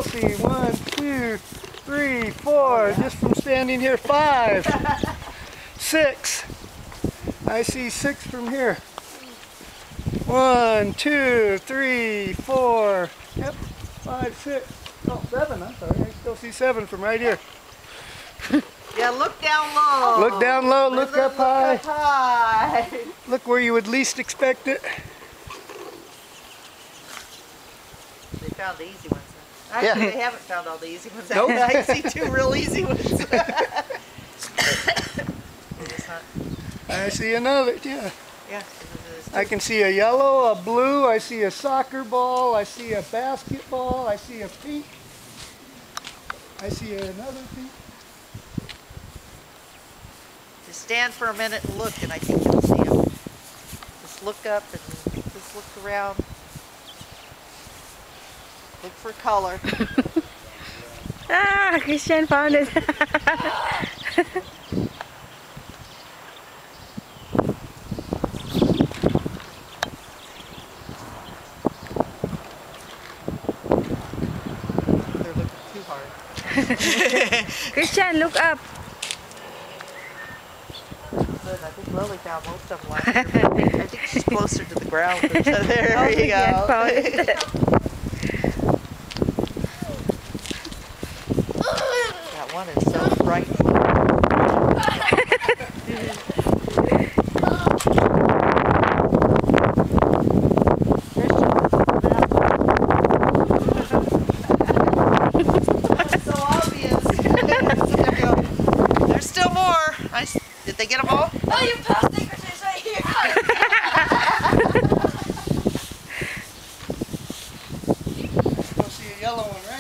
Chelsea. 1, 2, 3, 4. Just from standing here, 5, 6. I see 6 from here. 1, 2, 3, 4. Yep, 5, 6. Oh, 7. I'm sorry. I still see 7 from right here. Yeah, look down low. Look down low. Look up high. Up high. Look where you would least expect it. They found the easy ones. Actually, Yeah. they haven't found all the easy ones. Nope. I see 2 real easy ones. I see another. Yeah. Yeah. I can see a yellow, a blue. I see a soccer ball. I see a basketball. I see a pink. I see another pink. Just stand for a minute and look, and I think you'll see them. Just look up and just look around. Look for color. Ah, Christian found it. They're looking too hard. Christian, look up. Good. I think Lily found most of them last year. I think she's closer to the ground. So there Oh, you Christian go. found it. That one is so bright. So obvious. There's still more. Did they get them all? Oh, you passed secretaries right here. Still see a yellow one, right?